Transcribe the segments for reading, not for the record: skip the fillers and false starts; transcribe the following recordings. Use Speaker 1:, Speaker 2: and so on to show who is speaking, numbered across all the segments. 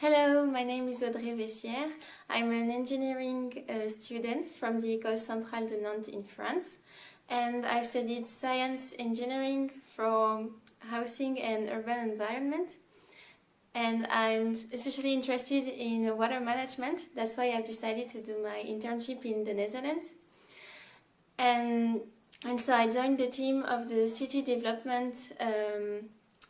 Speaker 1: Hello, my name is Audrey Veyssiere. I'm an engineering student from the Ecole Centrale Nantes in France, and I've studied science engineering for housing and urban environment. And I'm especially interested in water management. That's why I've decided to do my internship in the Netherlands. And so I joined the team of the city development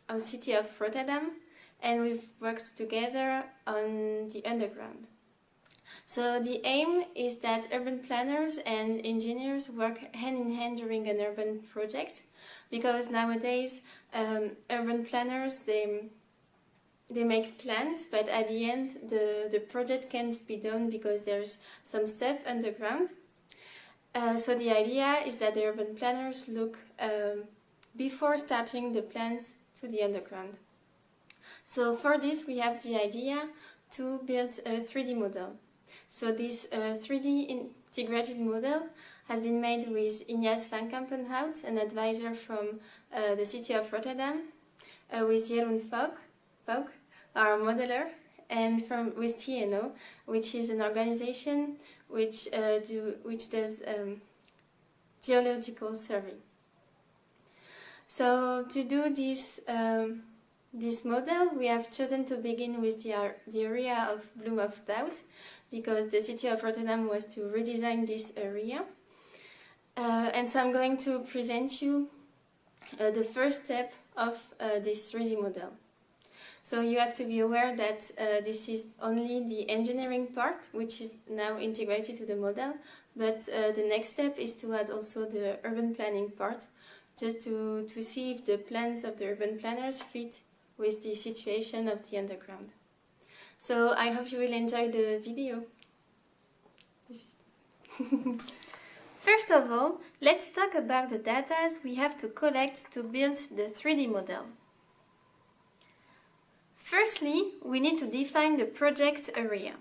Speaker 1: of City of Rotterdam, and we've worked together on the underground. So the aim is that urban planners and engineers work hand in hand during an urban project, because nowadays urban planners, they make plans, but at the end the project can't be done because there's some stuff underground. So the idea is that the urban planners look before starting the plans to the underground. So for this we have the idea to build a 3D model. So this 3D integrated model has been made with Jeroen Vuijk, an advisor from the City of Rotterdam, with Jeroen Vuijk, our modeler, and with TNO, which is an organization which does geological survey. So to do this model, we have chosen to begin with the area of Bloom of Thought, because the City of Rotterdam was to redesign this area. And so I'm going to present you the first step of this 3D model. So you have to be aware that this is only the engineering part, which is now integrated to the model, but the next step is to add also the urban planning part, just to see if the plans of the urban planners fit with the situation of the underground. So I hope you will enjoy the video. First of all, let's talk about the data we have to collect to build the 3D model. Firstly, we need to define the project area.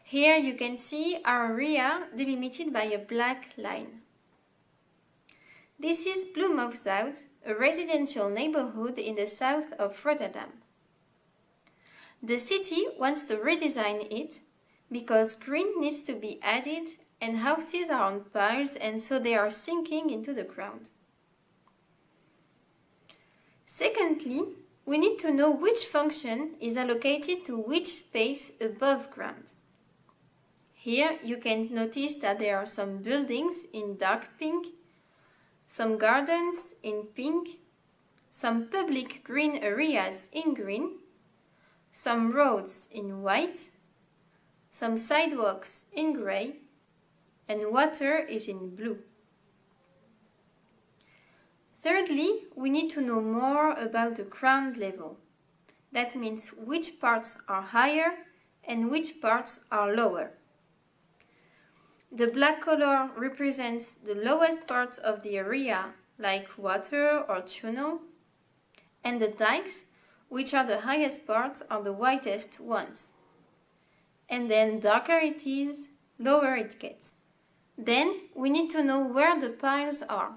Speaker 1: Here you can see our area delimited by a black line. This is Bloem of Zout, a residential neighborhood in the south of Rotterdam. The city wants to redesign it because green needs to be added and houses are on piles, and so they are sinking into the ground. Secondly, we need to know which function is allocated to which space above ground. Here you can notice that there are some buildings in dark pink, some gardens in pink, some public green areas in green, some roads in white, some sidewalks in grey, and water is in blue. Thirdly, we need to know more about the ground level. That means which parts are higher and which parts are lower. The black color represents the lowest parts of the area, like water or tunnel, and the dikes, which are the highest parts, are the whitest ones. And then darker it is, lower it gets. Then we need to know where the piles are.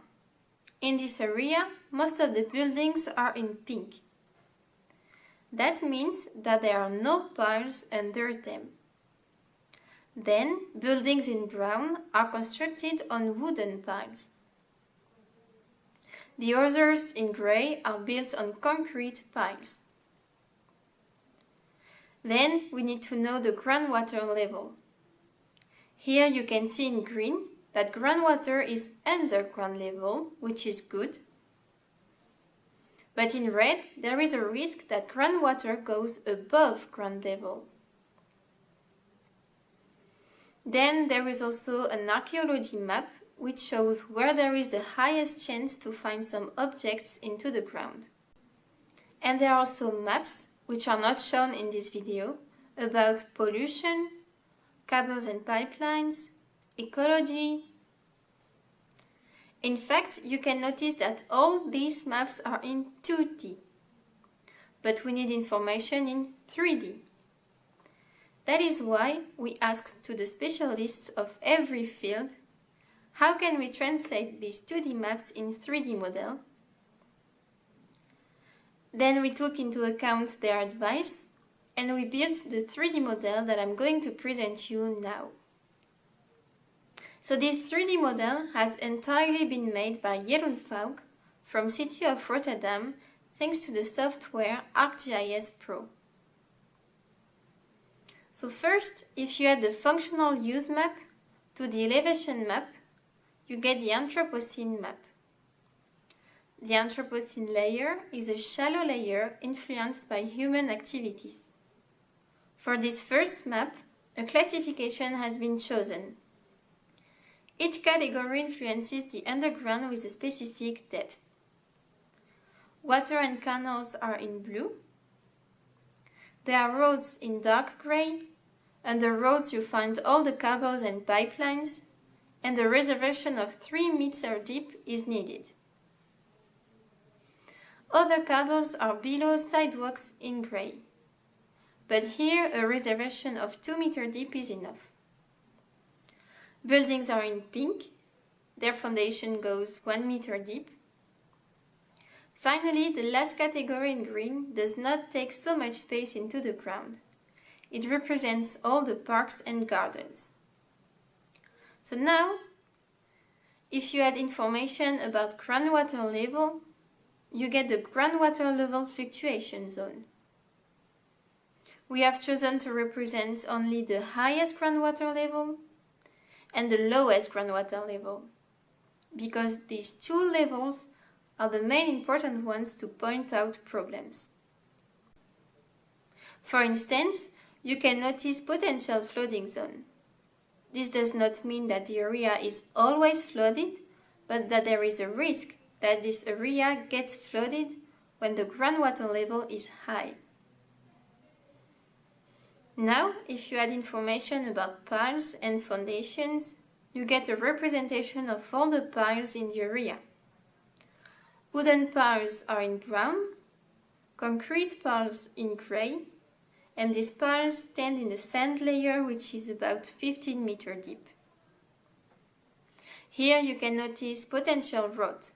Speaker 1: In this area, most of the buildings are in pink. That means that there are no piles under them. Then, buildings in brown are constructed on wooden piles. The others in grey are built on concrete piles. Then, we need to know the groundwater level. Here you can see in green that groundwater is under ground level, which is good. But in red, there is a risk that groundwater goes above ground level. Then there is also an archaeology map which shows where there is the highest chance to find some objects into the ground. And there are also maps, which are not shown in this video, about pollution, cables and pipelines, ecology. In fact, you can notice that all these maps are in 2D, but we need information in 3D. That is why we asked to the specialists of every field, how can we translate these 2D maps in 3D model? Then we took into account their advice and we built the 3D model that I'm going to present you now. So this 3D model has entirely been made by Jeroen Vuijk from City of Rotterdam thanks to the software ArcGIS Pro. So first, if you add the functional use map to the elevation map, you get the Anthropocene map. The Anthropocene layer is a shallow layer influenced by human activities. For this first map, a classification has been chosen. Each category influences the underground with a specific depth. Water and canals are in blue. There are roads in dark gray. Under roads you find all the cables and pipelines, and a reservation of 3 meters deep is needed. Other cables are below sidewalks in gray. But here a reservation of 2 meters deep is enough. Buildings are in pink. Their foundation goes 1 meter deep. Finally, the last category in green does not take so much space into the ground. It represents all the parks and gardens. So now, if you add information about groundwater level, you get the groundwater level fluctuation zone. We have chosen to represent only the highest groundwater level and the lowest groundwater level, because these two levels are the main important ones to point out problems. For instance, you can notice potential flooding zone. This does not mean that the area is always flooded, but that there is a risk that this area gets flooded when the groundwater level is high. Now, if you add information about piles and foundations, you get a representation of all the piles in the area. Wooden piles are in brown, concrete piles in gray, and these piles stand in the sand layer, which is about 15 meters deep. Here you can notice potential rot.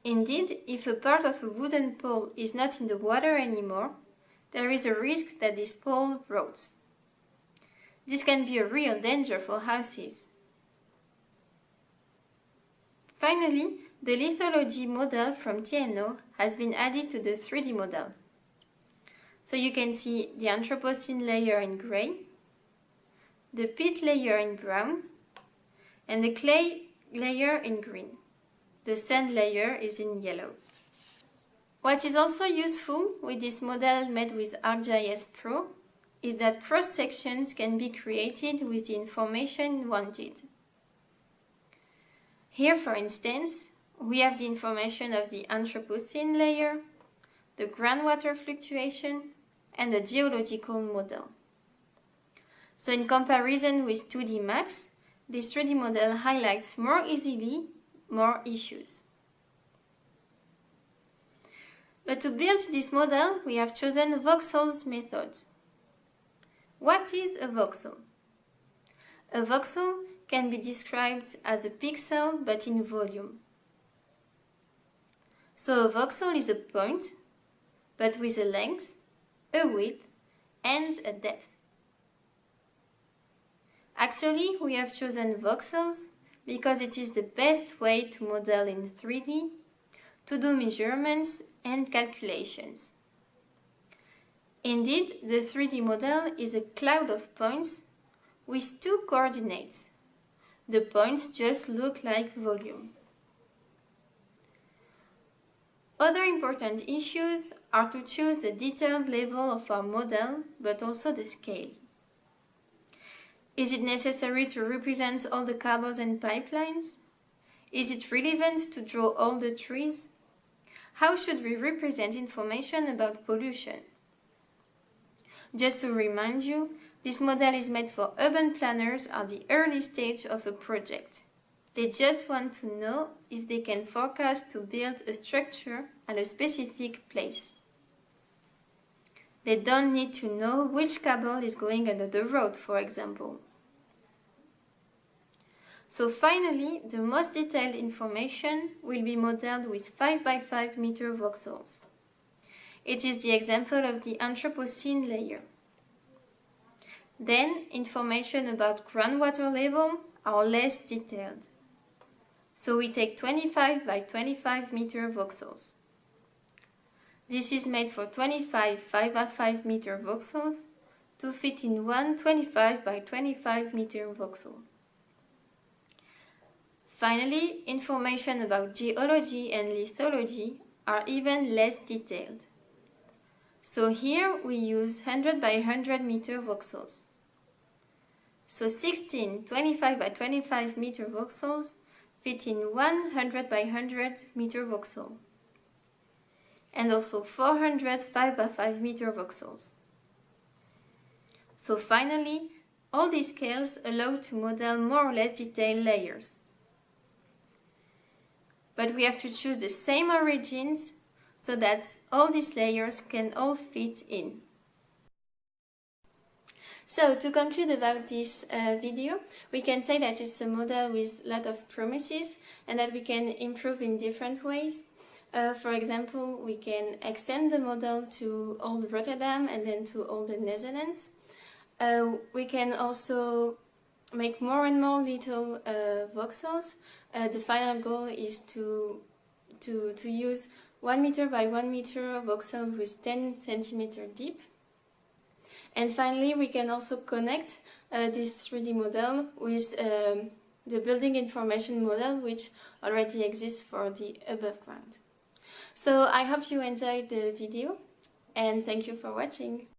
Speaker 1: Indeed, if a part of a wooden pole is not in the water anymore, there is a risk that this pole rots. This can be a real danger for houses. Finally, the lithology model from TNO has been added to the 3D model. So you can see the Anthropocene layer in gray, the peat layer in brown, and the clay layer in green. The sand layer is in yellow. What is also useful with this model made with ArcGIS Pro is that cross-sections can be created with the information wanted. Here, for instance, we have the information of the Anthropocene layer, the groundwater fluctuation, and the geological model. So in comparison with 2D maps, this 3D model highlights more easily more issues. But to build this model, we have chosen voxels method. What is a voxel? A voxel can be described as a pixel but in volume. So a voxel is a point, but with a length, a width, and a depth. Actually, we have chosen voxels because it is the best way to model in 3D, to do measurements and calculations. Indeed, the 3D model is a cloud of points with two coordinates. The points just look like volume. Other important issues are to choose the detailed level of our model, but also the scale. Is it necessary to represent all the cables and pipelines? Is it relevant to draw all the trees? How should we represent information about pollution? Just to remind you, this model is made for urban planners at the early stage of a project. They just want to know if they can forecast to build a structure at a specific place. They don't need to know which cable is going under the road, for example. So finally, the most detailed information will be modeled with 5 by 5 meter voxels. It is the example of the Anthropocene layer. Then, information about groundwater level are less detailed. So we take 25 by 25 meter voxels. This is made for 25 5 by 5 meter voxels to fit in one 25 by 25 meter voxel. Finally, information about geology and lithology are even less detailed. So here we use 100 by 100 meter voxels. So 16 25 by 25 meter voxels fit in 100 by 100 meter voxel. And also 400 5 by 5 meter voxels. So finally, all these scales allow to model more or less detailed layers. But we have to choose the same origins so that all these layers can all fit in. So to conclude about this video, we can say that it's a model with a lot of promises and that we can improve in different ways. For example, we can extend the model to all Rotterdam and then to all the Netherlands. We can also make more and more little voxels. The final goal is to use 1 meter by 1 meter voxels with 10 centimeter deep. And finally, we can also connect this 3D model with the building information model, which already exists for the above ground. So I hope you enjoyed the video and thank you for watching.